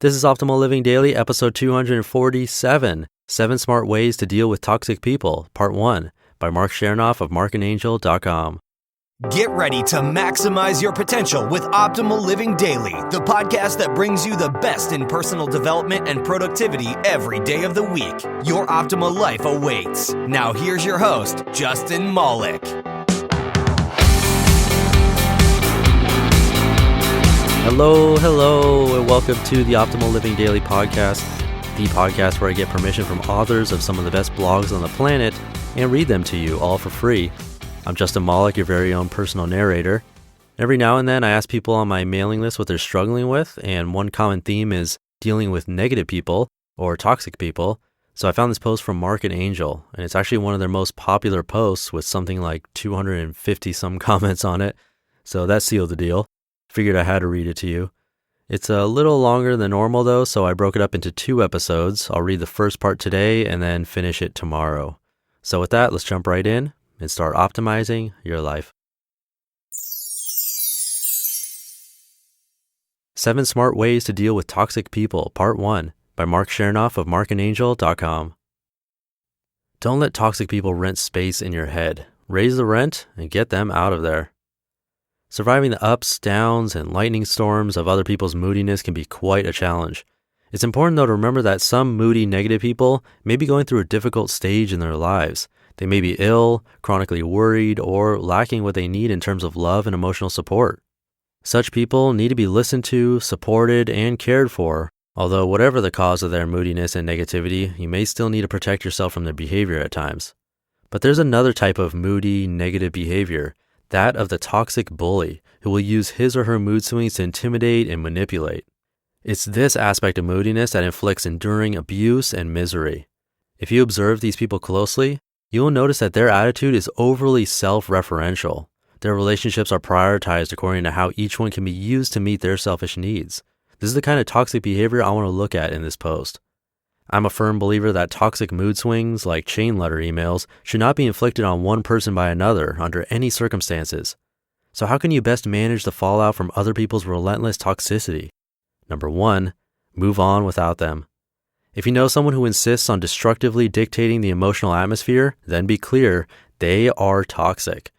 This is Optimal Living Daily, episode 247, 7 Smart Ways to Deal with Toxic People, Part 1, by Marc Chernoff of marcandangel.com. Get ready to maximize your potential with Optimal Living Daily, the podcast that brings you the best in personal development and productivity every day of the week. Your optimal life awaits. Now here's your host, Justin Malik. Hello, and welcome to the Optimal Living Daily podcast, the podcast where I get permission from authors of some of the best blogs on the planet and read them to you all for free. I'm Justin Malik, your very own personal narrator. Every now and then I ask people on my mailing list what they're struggling with, and one common theme is dealing with negative people or toxic people. So I found this post from Marc and Angel, and it's actually one of their most popular posts with something like 250 some comments on it. So that sealed the deal. Figured I had to read it to you. It's a little longer than normal though, so I broke it up into 2 episodes. I'll read the first part today and then finish it tomorrow. So with that, let's jump right in and start optimizing your life. 7 Smart Ways to Deal with Toxic People, Part 1, by Marc Chernoff of marcandangel.com. Don't let toxic people rent space in your head. Raise the rent and get them out of there. Surviving the ups, downs, and lightning storms of other people's moodiness can be quite a challenge. It's important though to remember that some moody, negative people may be going through a difficult stage in their lives. They may be ill, chronically worried, or lacking what they need in terms of love and emotional support. Such people need to be listened to, supported, and cared for, although whatever the cause of their moodiness and negativity, you may still need to protect yourself from their behavior at times. But there's another type of moody, negative behavior, that of the toxic bully, who will use his or her mood swings to intimidate and manipulate. It's this aspect of moodiness that inflicts enduring abuse and misery. If you observe these people closely, you will notice that their attitude is overly self-referential. Their relationships are prioritized according to how each one can be used to meet their selfish needs. This is the kind of toxic behavior I want to look at in this post. I'm a firm believer that toxic mood swings, like chain letter emails, should not be inflicted on one person by another under any circumstances. So how can you best manage the fallout from other people's relentless toxicity? Number 1, move on without them. If you know someone who insists on destructively dictating the emotional atmosphere, then be clear, they are toxic.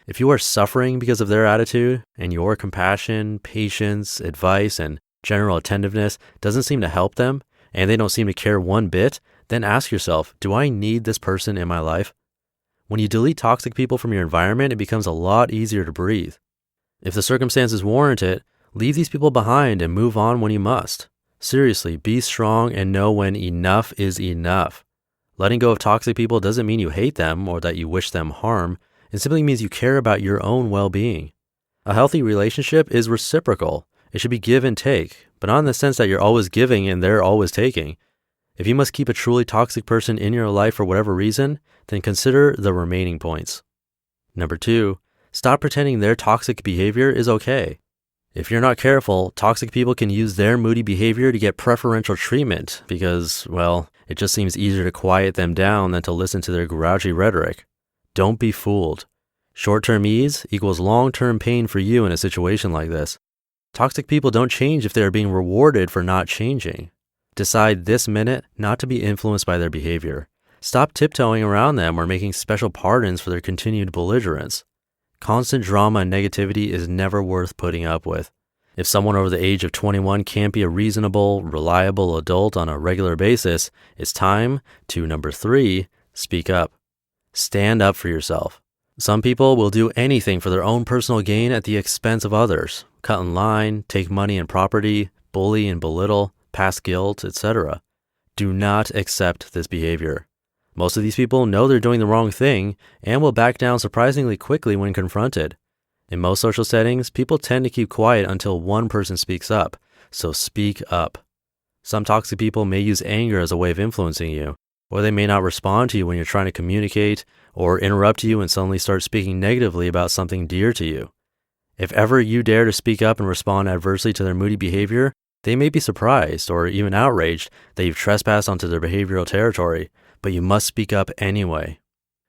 If you are suffering because of their attitude, and your compassion, patience, advice, and general attentiveness doesn't seem to help them, and they don't seem to care one bit, then ask yourself, do I need this person in my life? When you delete toxic people from your environment, it becomes a lot easier to breathe. If the circumstances warrant it, leave these people behind and move on when you must. Seriously, be strong and know when enough is enough. Letting go of toxic people doesn't mean you hate them or that you wish them harm. It simply means you care about your own well-being. A healthy relationship is reciprocal. It should be give and take, but not in the sense that you're always giving and they're always taking. If you must keep a truly toxic person in your life for whatever reason, then consider the remaining points. Number 2, stop pretending their toxic behavior is okay. If you're not careful, toxic people can use their moody behavior to get preferential treatment because, well, it just seems easier to quiet them down than to listen to their grouchy rhetoric. Don't be fooled. Short-term ease equals long-term pain for you in a situation like this. Toxic people don't change if they are being rewarded for not changing. Decide this minute not to be influenced by their behavior. Stop tiptoeing around them or making special pardons for their continued belligerence. Constant drama and negativity is never worth putting up with. If someone over the age of 21 can't be a reasonable, reliable adult on a regular basis, it's time to, number 3, speak up. Stand up for yourself. Some people will do anything for their own personal gain at the expense of others. Cut in line, take money and property, bully and belittle, pass guilt, etc. Do not accept this behavior. Most of these people know they're doing the wrong thing and will back down surprisingly quickly when confronted. In most social settings, people tend to keep quiet until one person speaks up, so speak up. Some toxic people may use anger as a way of influencing you, or they may not respond to you when you're trying to communicate, or interrupt you and suddenly start speaking negatively about something dear to you. If ever you dare to speak up and respond adversely to their moody behavior, they may be surprised or even outraged that you've trespassed onto their behavioral territory, but you must speak up anyway.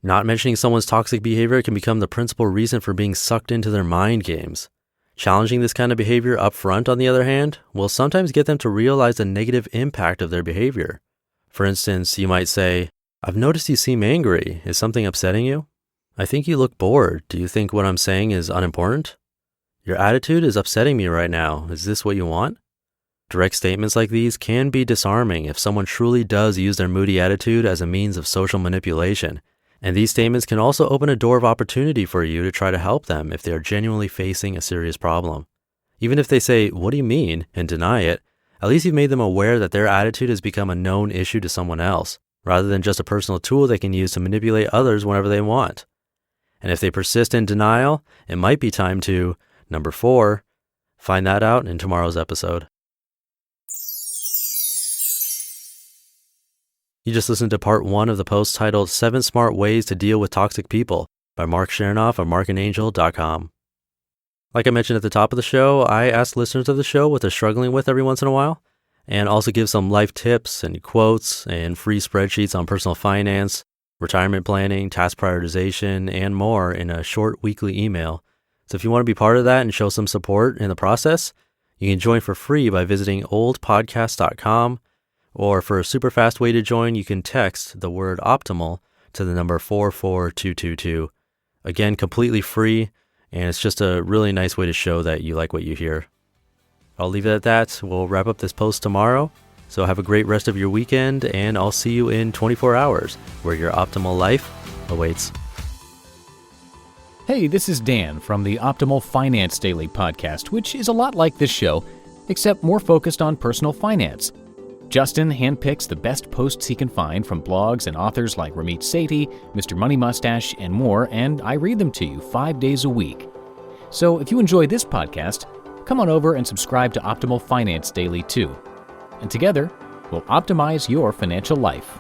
Not mentioning someone's toxic behavior can become the principal reason for being sucked into their mind games. Challenging this kind of behavior up front, on the other hand, will sometimes get them to realize the negative impact of their behavior. For instance, you might say, "I've noticed you seem angry. Is something upsetting you? I think you look bored. Do you think what I'm saying is unimportant? Your attitude is upsetting me right now. Is this what you want?" Direct statements like these can be disarming if someone truly does use their moody attitude as a means of social manipulation. And these statements can also open a door of opportunity for you to try to help them if they are genuinely facing a serious problem. Even if they say, "What do you mean?" and deny it, at least you've made them aware that their attitude has become a known issue to someone else, rather than just a personal tool they can use to manipulate others whenever they want. And if they persist in denial, it might be time to, number 4, find that out in tomorrow's episode. You just listened to part 1 of the post titled 7 Smart Ways to Deal with Toxic People by Marc Chernoff of marcandangel.com. Like I mentioned at the top of the show, I ask listeners of the show what they're struggling with every once in a while, and also give some life tips and quotes and free spreadsheets on personal finance, retirement planning, task prioritization, and more in a short weekly email. So if you want to be part of that and show some support in the process, you can join for free by visiting oldpodcast.com. Or for a super fast way to join, you can text the word optimal to the number 44222. Again, completely free, and it's just a really nice way to show that you like what you hear. I'll leave it at that. We'll wrap up this post tomorrow. So have a great rest of your weekend, and I'll see you in 24 hours, where your optimal life awaits. Hey, this is Dan from the Optimal Finance Daily podcast, which is a lot like this show, except more focused on personal finance. Justin handpicks the best posts he can find from blogs and authors like Ramit Sethi, Mr. Money Mustache, and more, and I read them to you 5 days a week. So if you enjoy this podcast, come on over and subscribe to Optimal Finance Daily too. And together, we'll optimize your financial life.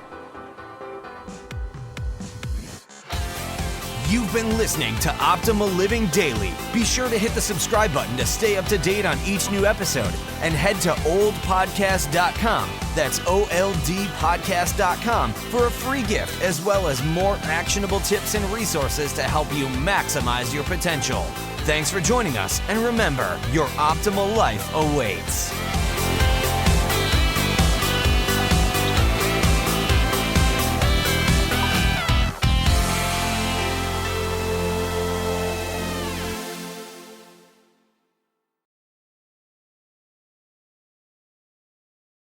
You've been listening to Optimal Living Daily. Be sure to hit the subscribe button to stay up to date on each new episode, and head to oldpodcast.com. That's OLDpodcast.com for a free gift, as well as more actionable tips and resources to help you maximize your potential. Thanks for joining us, and remember, your optimal life awaits.